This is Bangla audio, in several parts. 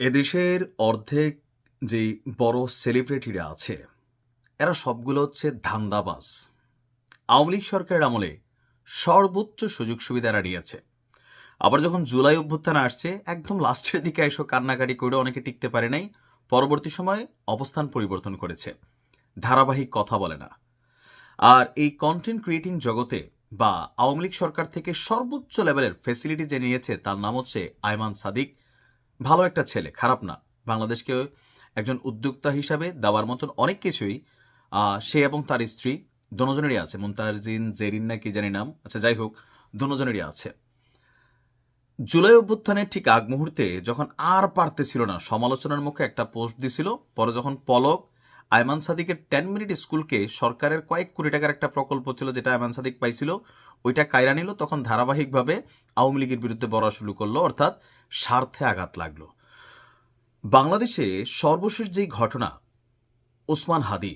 এদেশের অর্ধেক যেই বড় সেলিব্রিটিরা আছে এরা সবগুলো হচ্ছে ধান্দাবাজ। আওয়ামী লীগ সরকারের আমলে সর্বোচ্চ সুযোগ সুবিধা এরা নিয়েছে। আবার যখন জুলাই অভ্যুত্থান আসছে একদম লাস্টের দিকে এসব কান্নাকাটি করে অনেকে টিকতে পারে নাই, পরবর্তী সময়ে অবস্থান পরিবর্তন করেছে, ধারাবাহিক কথা বলে না। আর এই কন্টেন্ট ক্রিয়েটিং জগতে বা আওয়ামী লীগ সরকার থেকে সর্বোচ্চ লেভেলের ফেসিলিটি যে নিয়েছে তার নাম হচ্ছে আয়মান সাদিক। ভালো একটা ছেলে, খারাপ না। বাংলাদেশকে একজন উদ্যোক্তা হিসাবে দেওয়ার মতন অনেক কিছুই সে এবং তার স্ত্রী দোনোজনেরই আছে। মুনতাজিন জেরিন না কি জানি নাম, আচ্ছা যাই হোক, দোনোজনেরই আছে। জুলাই অভ্যুত্থানের ঠিক আগ মুহূর্তে যখন আর পারতেছিল না, সমালোচনার মুখে একটা পোস্ট দিছিল। পরে যখন পলক আয়মান সাদিকের 10 মিনিট স্কুলকে সরকারের কয়েক কোটি টাকার একটা প্রকল্প ছিল যেটা আয়মান সাদিক পাইছিল, ওইটা কায়রা নিল, তখন ধারাবাহিকভাবে আওয়ামী লীগের বিরুদ্ধে বলা শুরু করলো, অর্থাৎ স্বার্থে আঘাত লাগলো। বাংলাদেশে সর্বশেষ যেই ঘটনা, ওসমান হাদি।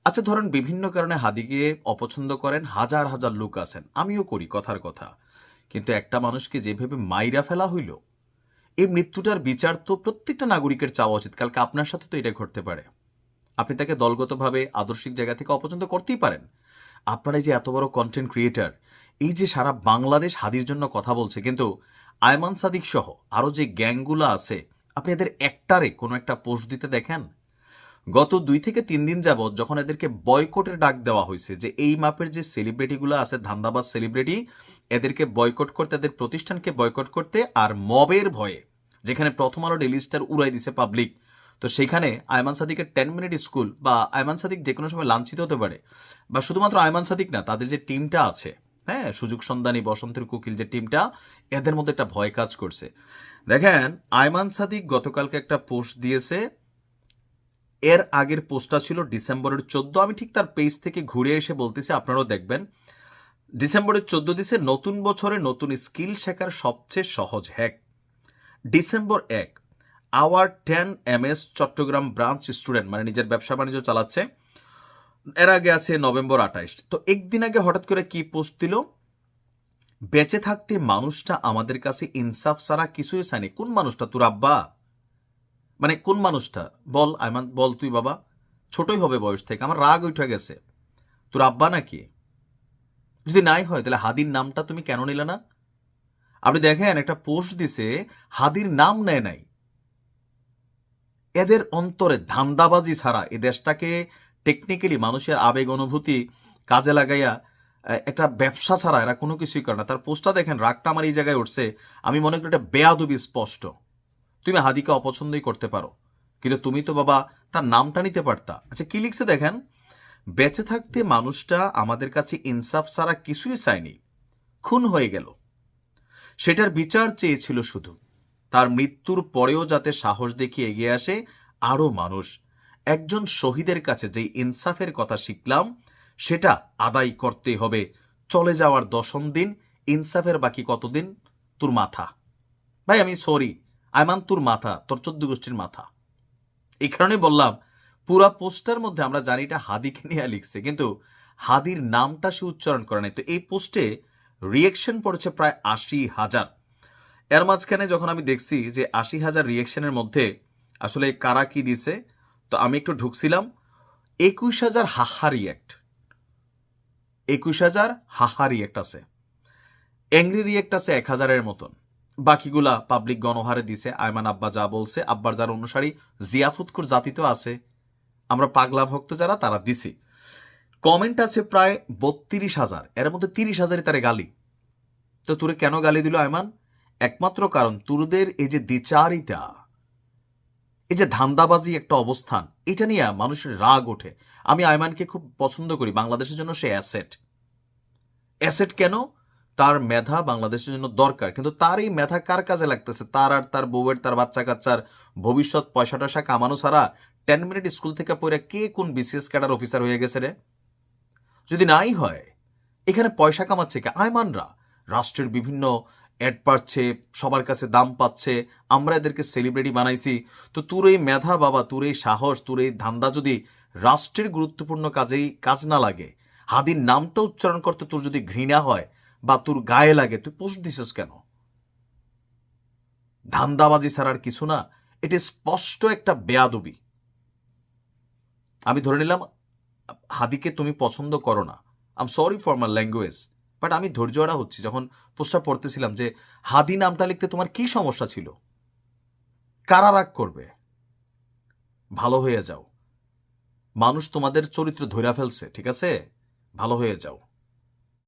আচ্ছা ধরেন বিভিন্ন কারণে হাদিকে অপছন্দ করেন হাজার হাজার লোক আছেন, আমিও করি, কথার কথা। কিন্তু একটা মানুষকে যেভাবে মাইরা ফেলা হইল, এই মৃত্যুটার বিচার তো প্রত্যেকটা নাগরিকের চাওয়া উচিত। কালকে আপনার সাথে তো এটা ঘটতে পারে। আপনি তাকে দলগতভাবে আদর্শিক জায়গা থেকে অপছন্দ করতেই পারেন। আপনারা এই যে এত বড় কন্টেন্ট ক্রিয়েটার, এই যে সারা বাংলাদেশ হাদির জন্য কথা বলছে, কিন্তু আয়মান সাদিক সহ আরও যে গ্যাংগুলো আছে, আপনি এদের একটারে কোনো একটা পোস্ট দিতে দেখেন? গত 2 থেকে 3 দিন যাবৎ যখন এদেরকে বয়কটের ডাক দেওয়া হয়েছে, যে এই মাপের যে সেলিব্রিটিগুলো আছে ধান্দাবাজ সেলিব্রিটি, এদেরকে বয়কট করতে, এদের প্রতিষ্ঠানকে বয়কট করতে, আর মবের ভয়ে যেখানে প্রথম আলো ডেইলি স্টার উড়াই দিছে পাবলিক, তো সেখানে আয়মান সাদিকের 10 মিনিট স্কুল বা আয়মান সাদিক যে কোনো সময় লাঞ্ছিত হতে পারে। বা শুধুমাত্র আয়মান সাদিক না, তাদের যে টিমটা আছে, হ্যাঁ, সুযোগ সন্ধানী বসন্তের কুকিল যে টিমটা, এদের মধ্যে একটা ভয় কাজ করছে। দেখেন, আয়মান সাদিক গতকালকে একটা পোস্ট দিয়েছে। এর আগের পোস্টটা ছিল ডিসেম্বরের 14। আমি ঠিক তার পেজ থেকে ঘুরে এসে বলতেছি, আপনারাও দেখবেন। ডিসেম্বরের 14 দিছে, নতুন বছরে নতুন স্কিল শেখার সবচেয়ে সহজ hack. December 1, hour 10 MS Chattogram branch student, মানে নিজের ব্যবসা বাণিজ্য চালাচ্ছে। এর আগে আছে নভেম্বর 28। তো একদিন আগে হঠাৎ করে কি পোস্ট দিল, বেঁচে থাকতে মানুষটা আমাদের কাছে ইনসাফ ছাড়া কিছুই চায়নি। কোন মানুষটা? তোর আব্বা? মানে কোন মানুষটা বল আয়মান, বল তুই বাবা, ছোটই হবে বয়স থেকে, আমার রাগ উঠে গেছে। তোর আব্বা নাকি? যদি নাই হয় তাহলে হাদির নামটা তুমি কেন নিলে না? আপনি দেখেন একটা পোস্ট দিছে, হাদির নাম নেয় নাই। এদের অন্তরে ধান্দাবাজি ছাড়া এ দেশটাকে টেকনিক্যালি মানুষের আবেগ অনুভূতি কাজে লাগাইয়া একটা ব্যবসা ছাড়া এরা কোনো কিছুই করে না। তার পোস্টটা দেখেন, রাগটা আমার এই জায়গায় উঠছে। আমি মনে করি এটা বেয়াদবি স্পষ্ট। তুমি হাদিকে অপছন্দই করতে পারো, কিন্তু তুমি তো বাবা তার নামটা নিতে পারতা। আচ্ছা কি লিখছে দেখেন, বেঁচে থাকতে মানুষটা আমাদের কাছে ইনসাফ ছাড়া কিছুই চায়নি, খুন হয়ে গেল, সেটার বিচার চেয়েছিল শুধু। তার মৃত্যুর পরেও যাতে সাহস দেখিয়ে এগিয়ে আসে আরও মানুষ। একজন শহীদের কাছে যেই ইনসাফের কথা শিখলাম, সেটা আদায় করতে হবে। চলে যাওয়ার 10ম দিন, ইনসাফের বাকি কতদিন? তোর মাথা। ভাই আমি সরি, আয়মান, তোর মাথা, তোর 14 গোষ্ঠীর মাথা। এই কারণে বললাম, পুরা পোস্টার মধ্যে আমরা জানি এটা হাদিকে নিয়ে লিখছে, কিন্তু হাদির নামটা সে উচ্চারণ করে নাই। তো এই পোস্টে রিয়েকশন পড়েছে প্রায় 80,000। এর মাঝখানে যখন আমি দেখছি যে 80,000 রিয়েকশনের মধ্যে আসলে কারা কি দিছে, তো আমি একটু ঢুকছিলাম। 21,000 হাহা রিয়েক্ট, 21,000 হাহা রিয়েক্ট আছে। অ্যাংরি রিয়েক্ট আছে 1,000-এর মতন। বাকিগুলা পাবলিক গণহারে দিছে। আয়মান আব্বা যা বলছে, আব্বার যার অনুসারী জিয়াফুৎকুর জাতি তো আছে, আমরা পাগলা ভক্ত যারা, তারা দিছি। কমেন্ট আছে প্রায় 32,000, এর মধ্যে 30,000-ই তারে গালি। তো তোরে কেন গালি দিল আয়মান? একমাত্র কারণ তোরদের এই যে দ্বিচারিতা, এই যে ধান্দাবাজি একটা অবস্থান, এটা নিয়ে মানুষের রাগ ওঠে। আমি আয়মানকে খুব পছন্দ করি, বাংলাদেশের জন্য সে অ্যাসেট। অ্যাসেট কেন? তার মেধা বাংলাদেশের জন্য দরকার, কিন্তু তার এই মেধা কার কাজে লাগতেছে? তার আর তার বউয়ের, তার বাচ্চা কাচ্চার ভবিষ্যৎ পয়সা টয়সা কামানো ছাড়া 10 মিনিট স্কুল থেকে পড়ে কে কোন বিসিএস ক্যাডার অফিসার হয়ে গেছে রে? যদি নাই হয়, এখানে পয়সা কামাচ্ছে কে? আয়মানরা। রাষ্ট্রের বিভিন্ন অ্যাড পাচ্ছে, সবার কাছে দাম পাচ্ছে, আমরা এদেরকে সেলিব্রিটি বানাইছি। তো তোর এই মেধা বাবা, তোর এই সাহস, তোর এই ধান্দা যদি রাষ্ট্রের গুরুত্বপূর্ণ কাজেই কাজ না লাগে, হাদির নামটা উচ্চারণ করতে তোর যদি ঘৃণা হয় বা তোর গায়ে লাগে, তুই পোস্ট দিছিস কেন? ধান্দাবাজি ছাড়ার কিছু না। এটি স্পষ্ট একটা বেয়াদবি। আমি ধরে নিলাম হাদিকে তুমি পছন্দ করো না, I am sorry for my language, but আমি ধৈর্যহারা হচ্ছি যখন পোস্টটা পড়তেছিলাম যে হাদি নামটা লিখতে তোমার কি সমস্যা ছিল? কারা রাগ করবে? ভালো হয়ে যাও, মানুষ তোমাদের চরিত্র ধইরা ফেলছে, ঠিক আছে? ভালো হয়ে যাও।